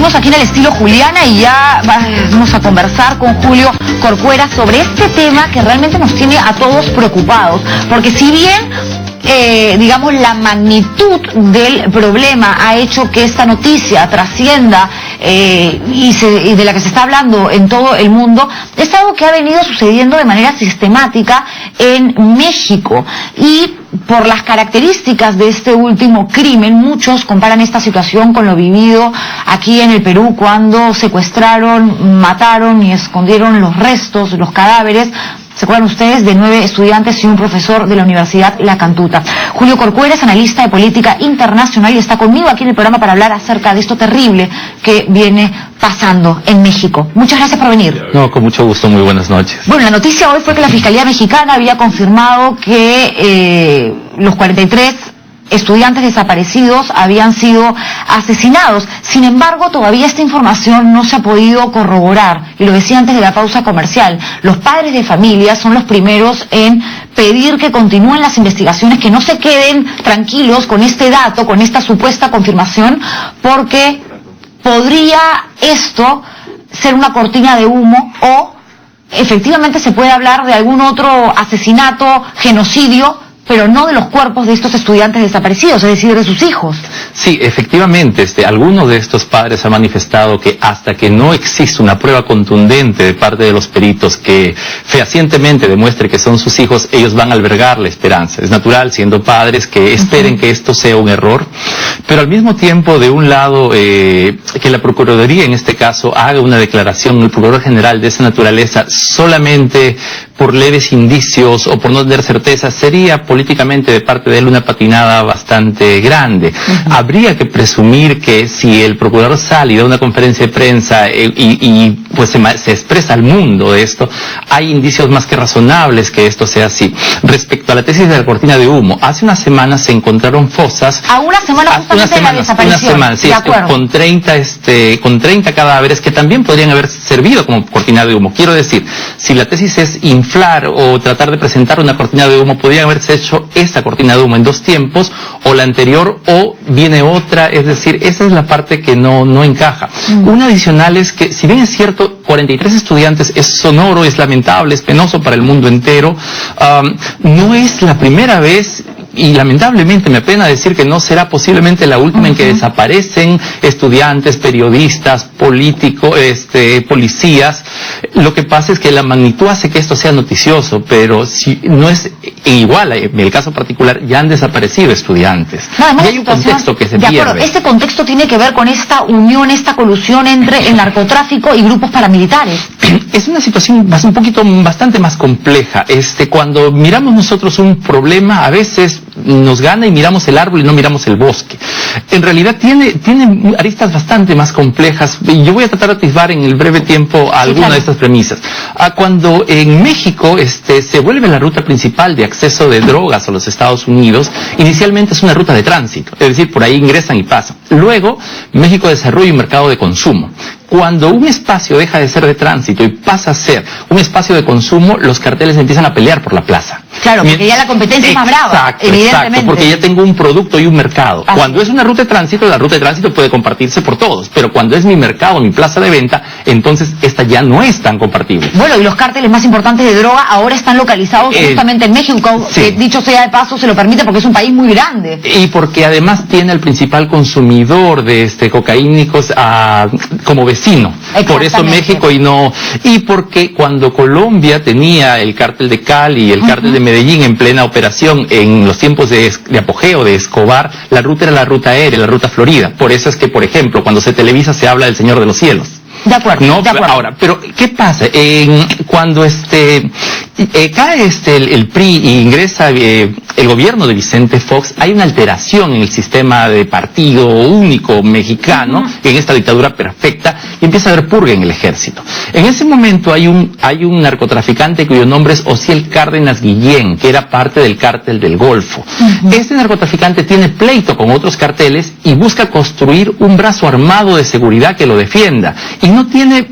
Seguimos aquí en el estilo Juliana y ya vamos a conversar con Julio Corcuera sobre este tema que realmente nos tiene a todos preocupados, porque si bien digamos la magnitud del problema ha hecho que esta noticia trascienda y de la que se está hablando en todo el mundo, es algo que ha venido sucediendo de manera sistemática en México, y por las características de este último crimen, muchos comparan esta situación con lo vivido aquí en el Perú cuando secuestraron, mataron y escondieron los restos, los cadáveres, ¿se acuerdan ustedes?, de 9 estudiantes y un profesor de la Universidad La Cantuta. Julio Corcuera es analista de política internacional y está conmigo aquí en el programa para hablar acerca de esto terrible que viene pasando en México. Muchas gracias por venir. No, con mucho gusto, muy buenas noches. Bueno, la noticia hoy fue que la Fiscalía Mexicana había confirmado que los 43 estudiantes desaparecidos habían sido asesinados. Sin embargo, todavía esta información no se ha podido corroborar, y lo decía antes de la pausa comercial. Los padres de familia son los primeros en pedir que continúen las investigaciones, que no se queden tranquilos con este dato, con esta supuesta confirmación, porque podría esto ser una cortina de humo, o efectivamente se puede hablar de algún otro asesinato, genocidio, pero no de los cuerpos de estos estudiantes desaparecidos, es decir, de sus hijos. Sí, efectivamente, algunos de estos padres han manifestado que hasta que no existe una prueba contundente de parte de los peritos que fehacientemente demuestre que son sus hijos, ellos van a albergar la esperanza. Es natural, siendo padres, que esperen que esto sea un error, pero al mismo tiempo, de un lado, que la Procuraduría, en este caso, haga una declaración, el Procurador General, de esa naturaleza, solamente por leves indicios o por no tener certeza, sería políticamente de parte de él una patinada bastante grande. Habría que presumir que si el procurador sale y da una conferencia de prensa pues se expresa al mundo de esto, hay indicios más que razonables que esto sea así. Respecto a la tesis de la cortina de humo, hace unas semanas se encontraron fosas. A una semana justamente de la desaparición. Una semana, sí, con 30 cadáveres que también podrían haber servido como cortina de humo. Quiero decir, si la tesis es inflar o tratar de presentar una cortina de humo, podrían haberse hecho esta cortina de humo en 2 tiempos, o la anterior, o viene otra, es decir, esa es la parte que no encaja. Una adicional es que, si bien es cierto, 43 estudiantes es sonoro, es lamentable, es penoso para el mundo entero, no es la primera vez, y lamentablemente me apena decir que no será posiblemente la última en que desaparecen estudiantes, periodistas, políticos, policías. Lo que pasa es que la magnitud hace que esto sea noticioso, pero si no es igual, en el caso particular ya han desaparecido estudiantes. Y hay un contexto que se pierde. Este contexto tiene que ver con esta unión, esta colusión entre el narcotráfico y grupos paramilitares. Es una situación bastante más compleja. Cuando miramos nosotros un problema, a veces nos gana y miramos el árbol y no miramos el bosque. En realidad tiene aristas bastante más complejas, y yo voy a tratar de atisbar en el breve tiempo alguna de estas premisas. Cuando en México se vuelve la ruta principal de acceso de drogas a los Estados Unidos, inicialmente es una ruta de tránsito, es decir, por ahí ingresan y pasan. Luego, México desarrolla un mercado de consumo. Cuando un espacio deja de ser de tránsito y pasa a ser un espacio de consumo, los carteles empiezan a pelear por la plaza. Claro, porque ya la competencia es más brava, evidentemente. Exacto, porque ya tengo un producto y un mercado. Cuando es una ruta de tránsito, la ruta de tránsito puede compartirse por todos, pero cuando es mi mercado, mi plaza de venta, entonces esta ya no es tan compartible. Bueno, y los cárteles más importantes de droga ahora están localizados justamente en México, que dicho sea de paso se lo permite porque es un país muy grande. Y porque además tiene al principal consumidor de cocaínicos como vecino. Por eso México y porque cuando Colombia tenía el cártel de Cali y el cártel de Medellín en plena operación en los tiempos de apogeo de Escobar, la ruta era la ruta aérea, la ruta Florida. Por eso es que, por ejemplo, cuando se televisa se habla del Señor de los Cielos. De acuerdo, no, de acuerdo. Ahora, pero ¿qué pasa? Cuando cae el PRI y ingresa el gobierno de Vicente Fox, hay una alteración en el sistema de partido único mexicano, en esta dictadura perfecta, y empieza a haber purga en el ejército. En ese momento hay un narcotraficante cuyo nombre es Osiel Cárdenas Guillén, que era parte del cártel del Golfo. Este narcotraficante tiene pleito con otros carteles y busca construir un brazo armado de seguridad que lo defienda. Y no tiene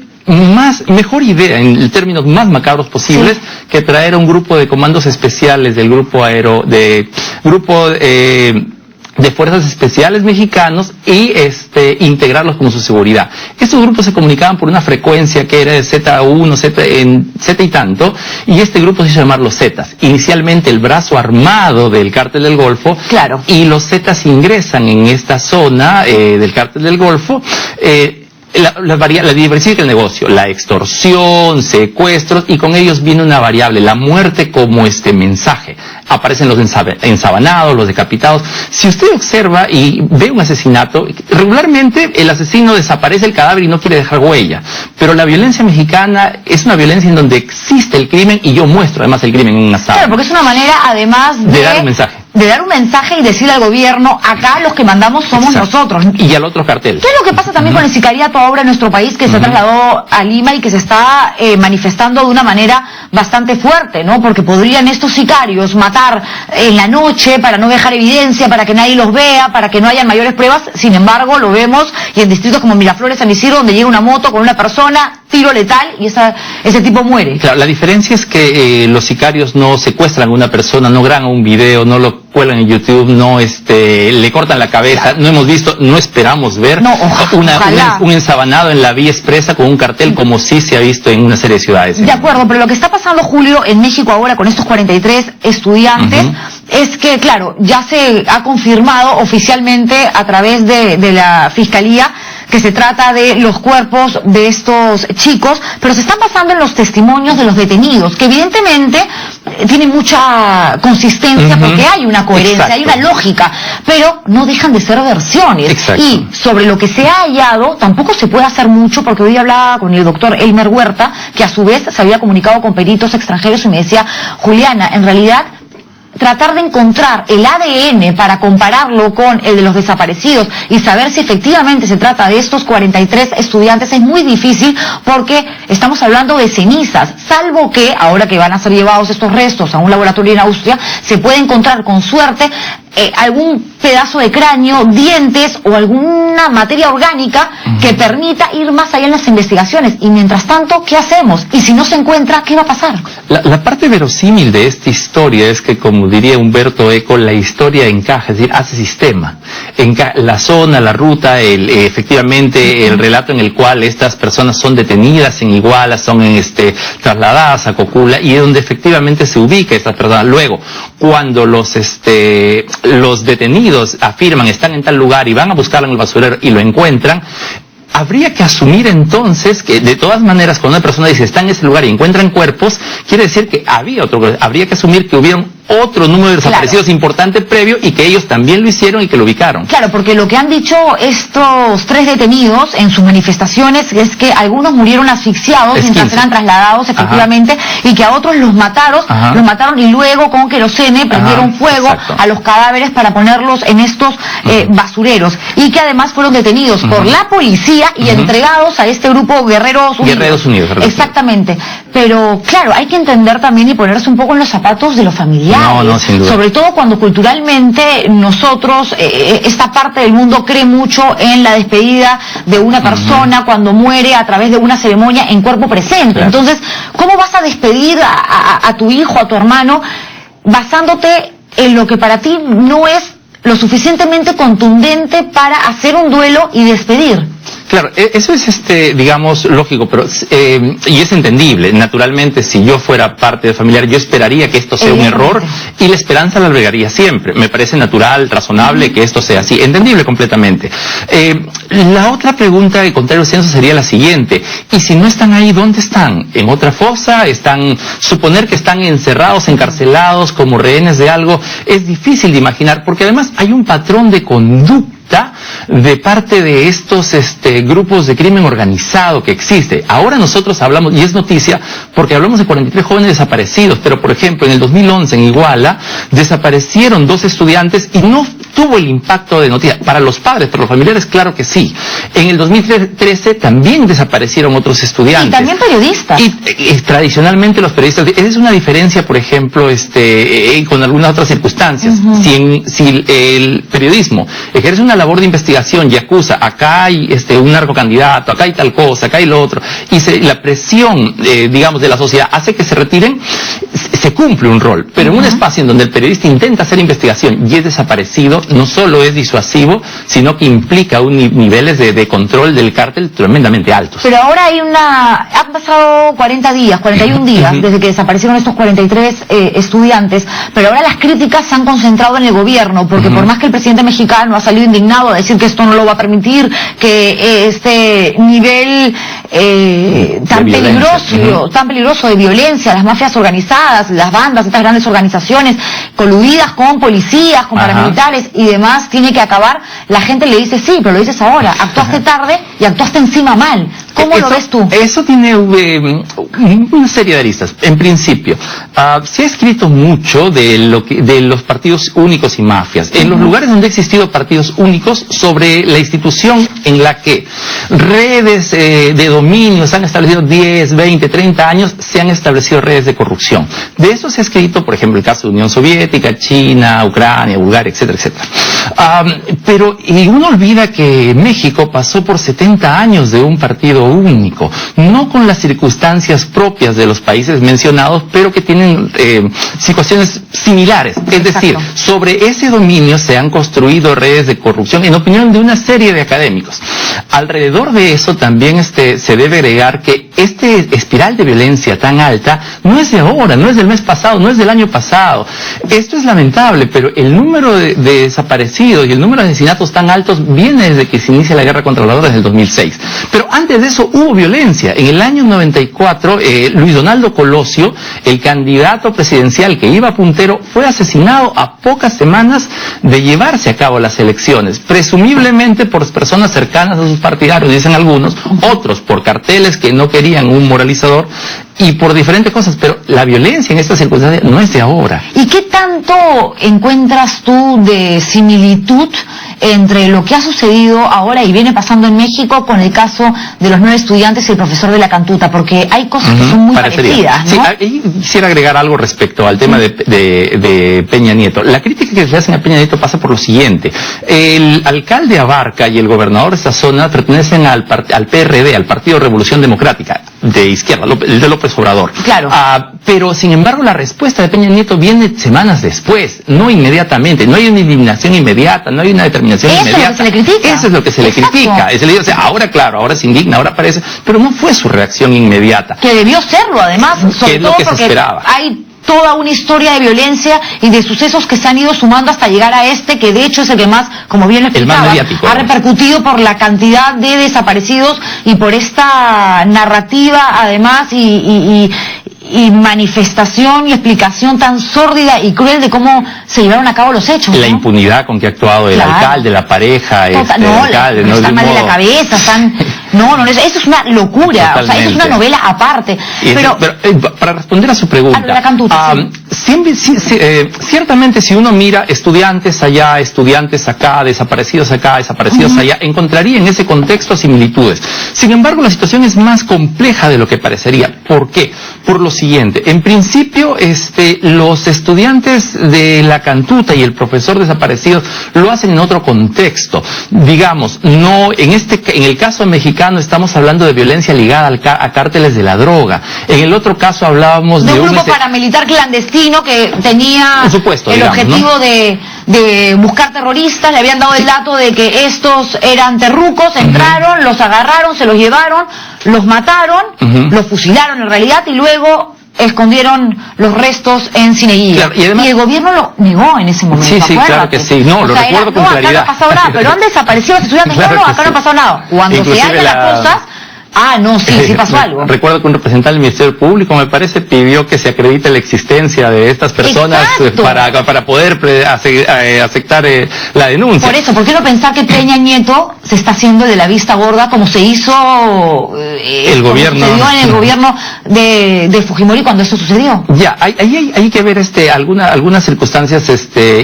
mejor idea, en términos más macabros posibles, que traer a un grupo de comandos especiales del grupo de fuerzas especiales mexicanos y integrarlos como su seguridad. Estos grupos se comunicaban por una frecuencia que era de Z1, Z y tanto, y este grupo se hizo llamar los Zetas. Inicialmente el brazo armado del Cártel del Golfo, claro, y los Zetas ingresan en esta zona del Cártel del Golfo, la diversifica el negocio, la extorsión, secuestros, y con ellos viene una variable, la muerte como mensaje. Aparecen los ensabanados, los decapitados. Si usted observa y ve un asesinato, regularmente el asesino desaparece el cadáver y no quiere dejar huella. Pero la violencia mexicana es una violencia en donde existe el crimen, y yo muestro además el crimen en una sala. Claro, porque es una manera además de dar un mensaje. De dar un mensaje y decirle al gobierno, acá los que mandamos somos nosotros. Y al otro cartel. ¿Qué es lo que pasa también con el sicariato ahora en nuestro país, que se trasladó a Lima y que se está manifestando de una manera bastante fuerte, ¿no? Porque podrían estos sicarios matar en la noche para no dejar evidencia, para que nadie los vea, para que no hayan mayores pruebas. Sin embargo, lo vemos, y en distritos como Miraflores, San Isidro, donde llega una moto con una persona, tiro letal, y ese tipo muere. Claro, la diferencia es que los sicarios no secuestran a una persona, no graban un video, no lo cuelgan en YouTube, no le cortan la cabeza. Claro. No hemos visto, no esperamos ver un ensabanado en la vía expresa con un cartel, como sí se ha visto en una serie de ciudades. De acuerdo, pero lo que está pasando, Julio, en México ahora con estos 43 estudiantes, es que, claro, ya se ha confirmado oficialmente a través de la Fiscalía que se trata de los cuerpos de estos chicos, pero se están basando en los testimonios de los detenidos, que evidentemente tienen mucha consistencia, porque hay una coherencia, hay una lógica, pero no dejan de ser versiones. Exacto. Y sobre lo que se ha hallado, tampoco se puede hacer mucho, porque hoy hablaba con el doctor Elmer Huerta, que a su vez se había comunicado con peritos extranjeros, y me decía, Juliana, en realidad, tratar de encontrar el ADN para compararlo con el de los desaparecidos y saber si efectivamente se trata de estos 43 estudiantes es muy difícil, porque estamos hablando de cenizas, salvo que ahora que van a ser llevados estos restos a un laboratorio en Austria, se puede encontrar con suerte algún pedazo de cráneo, dientes o alguna materia orgánica que permita ir más allá en las investigaciones. Y mientras tanto, ¿qué hacemos? Y si no se encuentra, ¿qué va a pasar? La parte verosímil de esta historia es que, como diría Humberto Eco, la historia encaja, es decir, hace sistema. La zona, la ruta, efectivamente el relato en el cual estas personas son detenidas en Iguala, son trasladadas a Cocula, y donde efectivamente se ubica estas personas. Luego, cuando los detenidos afirman están en tal lugar y van a buscarlo en el basurero y lo encuentran, habría que asumir entonces que, de todas maneras, cuando una persona dice está en ese lugar y encuentran cuerpos, quiere decir que habría que asumir que hubieron otro número de desaparecidos importante previo, y que ellos también lo hicieron y que lo ubicaron. Claro, porque lo que han dicho estos 3 detenidos en sus manifestaciones es que algunos murieron asfixiados mientras eran trasladados, efectivamente, y que a otros los mataron y luego con querosene prendieron fuego a los cadáveres para ponerlos en estos basureros, y que además fueron detenidos por la policía y entregados a este grupo Guerreros Unidos. Exactamente. Pero claro, hay que entender también y ponerse un poco en los zapatos de los familiares. No, sin duda. Sobre todo cuando culturalmente nosotros, esta parte del mundo cree mucho en la despedida de una persona cuando muere a través de una ceremonia en cuerpo presente. Claro. Entonces, ¿cómo vas a despedir a tu hijo, a tu hermano, basándote en lo que para ti no es lo suficientemente contundente para hacer un duelo y despedir? Claro, eso es, digamos, lógico, pero y es entendible. Naturalmente, si yo fuera parte de familiar, yo esperaría que esto sea un error, y la esperanza la albergaría siempre. Me parece natural, razonable que esto sea así, entendible completamente. La otra pregunta, de contrario censo, sería la siguiente: ¿y si no están ahí, dónde están? ¿En otra fosa? Suponer que están encerrados, encarcelados, como rehenes de algo, es difícil de imaginar, porque además hay un patrón de conducta de parte de estos grupos de crimen organizado que existe. Ahora nosotros hablamos, y es noticia, porque hablamos de 43 jóvenes desaparecidos, pero por ejemplo en el 2011 en Iguala desaparecieron 2 estudiantes y no tuvo el impacto de noticia. Para los padres, para los familiares, claro que sí. En el 2013 también desaparecieron otros estudiantes. Y también periodistas. Y tradicionalmente los periodistas, esa es una diferencia, por ejemplo, con algunas otras circunstancias. Si el periodismo ejerce una labor de investigación y acusa, acá hay un narcocandidato, acá hay tal cosa, acá hay lo otro, y la presión, digamos, de la sociedad hace que se retiren, se cumple un rol, pero en un espacio en donde el periodista intenta hacer investigación y es desaparecido, no solo es disuasivo, sino que implica niveles de control del cártel tremendamente altos. Pero ahora han pasado 41 días desde que desaparecieron estos 43 estudiantes, pero ahora las críticas se han concentrado en el gobierno, porque por más que el presidente mexicano ha salido indignado a decir que esto no lo va a permitir, que este nivel tan peligroso de violencia, las mafias organizadas, las bandas, estas grandes organizaciones coludidas con policías, con paramilitares y demás, tiene que acabar, la gente le dice sí, pero lo dices ahora, actuaste tarde y actuaste encima mal. ¿Cómo lo ves tú? Eso tiene una serie de aristas. En principio, se ha escrito mucho de los partidos únicos y mafias. En los lugares donde ha existido partidos únicos, sobre la institución en la que redes de dominio se han establecido 10, 20, 30 años, se han establecido redes de corrupción. De eso se ha escrito, por ejemplo, el caso de Unión Soviética, China, Ucrania, Bulgaria, etcétera, etcétera. Pero uno olvida que México pasó por 70 años de un partido único, no con las circunstancias propias de los países mencionados, pero que tienen situaciones similares. Es decir, sobre ese dominio se han construido redes de corrupción, en opinión de una serie de académicos. Alrededor de eso también se debe agregar que este espiral de violencia tan alta no es de ahora, no es del mes pasado, no es del año pasado. Esto es lamentable, pero el número de desaparecidos y el número de asesinatos tan altos viene desde que se inicia la guerra contra la droga desde el 2006. Pero antes de eso hubo violencia. En el año 94, Luis Donaldo Colosio, el candidato presidencial que iba puntero, fue asesinado a pocas semanas de llevarse a cabo las elecciones, presumiblemente por personas cercanas a sus partidarios, dicen algunos, otros por carteles que no querían un moralizador y por diferentes cosas, pero la violencia en estas circunstancias no es de ahora. ¿Y qué tanto encuentras tú de similitud entre lo que ha sucedido ahora y viene pasando en México con el caso de los 9 estudiantes y el profesor de la Cantuta? Porque hay cosas que son muy parecidas, ¿no? Sí, ahí quisiera agregar algo respecto al tema de Peña Nieto. La crítica que se hace a Peña Nieto pasa por lo siguiente. El alcalde Abarca y el gobernador de esta zona pertenecen al PRD, al Partido Revolución Democrática, de izquierda, el de López Obrador. Claro. Pero, sin embargo, la respuesta de Peña Nieto viene semanas después, no inmediatamente. No hay una indignación inmediata, no hay una determinación inmediata. Eso es lo que se le critica. Eso es lo que se le critica. O sea, ahora, claro, ahora se indigna, ahora parece, pero no fue su reacción inmediata. Que debió serlo, además, sobre todo porque se esperaba. Hay toda una historia de violencia y de sucesos que se han ido sumando hasta llegar a este, que de hecho es el que más, como bien lo explicaba, ha repercutido por la cantidad de desaparecidos y por esta narrativa, además, y manifestación y explicación tan sórdida y cruel de cómo se llevaron a cabo los hechos. La impunidad con que ha actuado el alcalde, la pareja, alcalde, están mal de la cabeza, están... eso es una locura. Totalmente. O sea, eso es una novela aparte. Pero para responder a su pregunta, la Cantuta, ciertamente si uno mira estudiantes allá, estudiantes acá, desaparecidos allá, encontraría en ese contexto similitudes. Sin embargo, la situación es más compleja de lo que parecería. ¿Por qué? Por lo siguiente, en principio, los estudiantes de la Cantuta y el profesor desaparecido lo hacen en otro contexto. Digamos, no, en el caso mexicano estamos hablando de violencia ligada a cárteles de la droga. En el otro caso hablábamos de un grupo paramilitar clandestino que tenía el objetivo de buscar terroristas. Le habían dado el dato de que estos eran terrucos, entraron, los agarraron, se los llevaron, los mataron, los fusilaron en realidad y luego escondieron los restos en Cineguilla. Claro, y el gobierno lo negó en ese momento. Sí, claro que sí. No, lo recuerdo con claridad. Acá no ha pasado nada, pero han desaparecido los estudiantes. Claro acá no ha pasado nada. Cuando inclusive se hallan las cosas... sí pasó algo. Recuerdo que un representante del Ministerio Público, me parece, pidió que se acredite la existencia de estas personas para poder aceptar la denuncia. Por eso, ¿por qué no pensar que Peña Nieto se está haciendo de la vista gorda como se hizo el gobierno en el gobierno de Fujimori cuando esto sucedió? Ya, hay que ver algunas circunstancias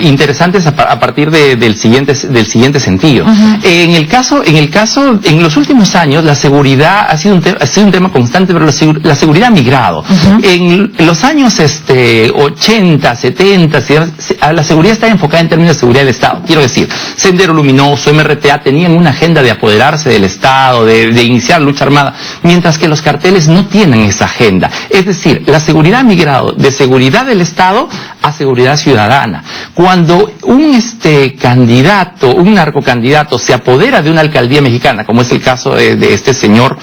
interesantes a partir del siguiente sentido. En los últimos años la seguridad ha sido un tema constante, pero la seguridad ha migrado. En los años 80, 70, la seguridad está enfocada en términos de seguridad del Estado. Quiero decir, Sendero Luminoso, MRTA tenían una agenda de apoderarse del Estado, de iniciar lucha armada, mientras que los carteles no tienen esa agenda. Es decir, la seguridad ha migrado de seguridad del Estado a seguridad ciudadana. Cuando un candidato, un narcocandidato se apodera de una alcaldía mexicana, como es el caso de este señor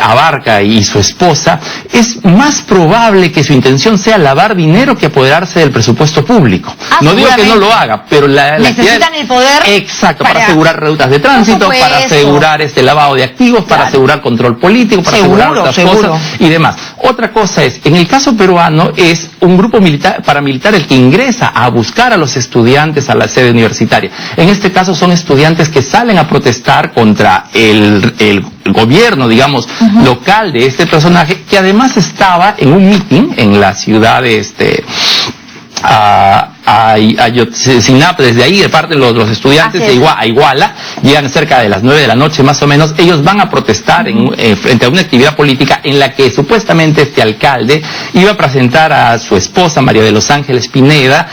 Abarca y su esposa, es más probable que su intención sea lavar dinero que apoderarse del presupuesto público. No digo que no lo haga, pero necesitan el poder. Exacto, para asegurar rutas de tránsito, para asegurar lavado de activos, para asegurar control político, para asegurar otras cosas y demás. Otra cosa es, en el caso peruano, es un grupo paramilitar el que ingresa a buscar a los estudiantes a la sede universitaria. En este caso son estudiantes que salen a protestar contra el gobierno, digamos, local de este personaje, que además estaba en un meeting en la ciudad de Ayotzinapa, desde ahí de parte de los estudiantes de Iguala, llegan cerca de las 9 de la noche más o menos. Ellos van a protestar frente a una actividad política en la que supuestamente este alcalde iba a presentar a su esposa María de los Ángeles Pineda,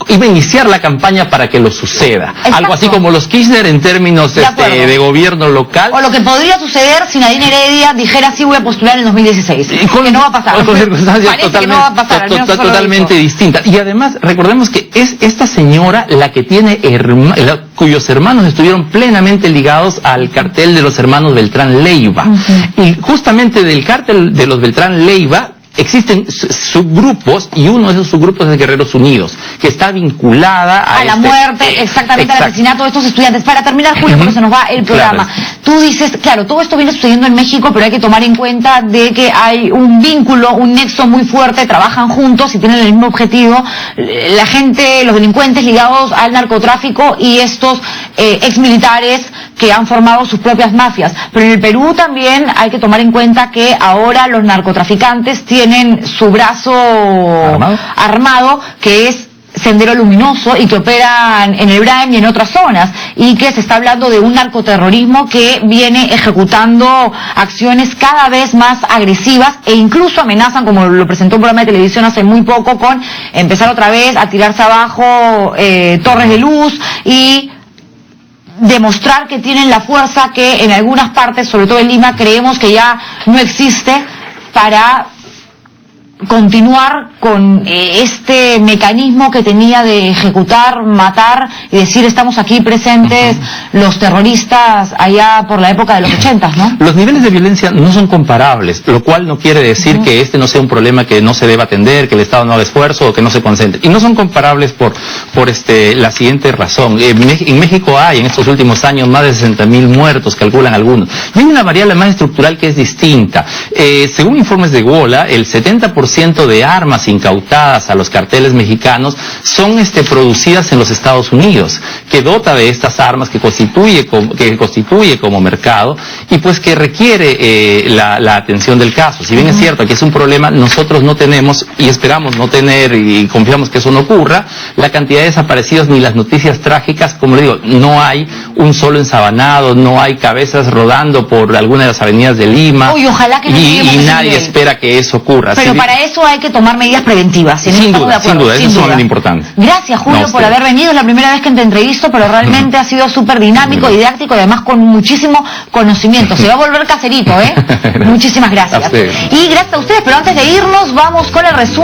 iba a iniciar la campaña para que lo suceda. Exacto. Algo así como los Kirchner en términos de gobierno local. O lo que podría suceder si Nadine Heredia dijera sí voy a postular en 2016. Que no va a pasar. Con circunstancias totalmente distintas. Y además, recordemos que es esta señora la que tiene cuyos hermanos estuvieron plenamente ligados al cartel de los hermanos Beltrán Leiva. Y justamente del cartel de los Beltrán Leiva existen subgrupos, y uno de esos subgrupos es Guerreros Unidos, que está vinculada a la muerte, exactamente, al asesinato de estos estudiantes. Para terminar, Julio, porque se nos va el programa. Claro. Tú dices, claro, todo esto viene sucediendo en México, pero hay que tomar en cuenta de que hay un vínculo, un nexo muy fuerte, trabajan juntos y tienen el mismo objetivo, la gente, los delincuentes ligados al narcotráfico y estos exmilitares que han formado sus propias mafias. Pero en el Perú también hay que tomar en cuenta que ahora los narcotraficantes tienen su brazo armado, que es Sendero Luminoso, y que operan en el Braem y en otras zonas, y que se está hablando de un narcoterrorismo que viene ejecutando acciones cada vez más agresivas e incluso amenazan, como lo presentó un programa de televisión hace muy poco, con empezar otra vez a tirarse abajo torres de luz y demostrar que tienen la fuerza que en algunas partes, sobre todo en Lima, creemos que ya no existe para continuar con este mecanismo que tenía de ejecutar, matar y decir estamos aquí presentes los terroristas allá por la época de los 80, ¿no? Los niveles de violencia no son comparables, lo cual no quiere decir que este no sea un problema que no se deba atender, que el Estado no haga esfuerzo o que no se concentre. Y no son comparables por la siguiente razón. En México hay en estos últimos años más de 60,000 muertos, calculan algunos. Y hay una variable más estructural que es distinta. Según informes de Gola, el 70% de armas incautadas a los carteles mexicanos son producidas en los Estados Unidos, que dota de estas armas, que constituye como mercado, y pues que requiere la atención del caso. Si bien es cierto que es un problema, nosotros no tenemos, y esperamos no tener, y confiamos que eso no ocurra, la cantidad de desaparecidos ni las noticias trágicas. Como le digo, no hay un solo ensabanado, no hay cabezas rodando por alguna de las avenidas de Lima. Uy, ojalá que no y nadie espera que eso ocurra. Pero para eso hay que tomar medidas preventivas. Sin duda, eso es sumamente importante. Gracias, Julio, por haber venido. Es la primera vez que te entrevisto, pero realmente ha sido súper dinámico, didáctico y además con muchísimo conocimiento. Se va a volver caserito, ¿eh? Muchísimas gracias. Y gracias a ustedes, pero antes de irnos, vamos con el resumen.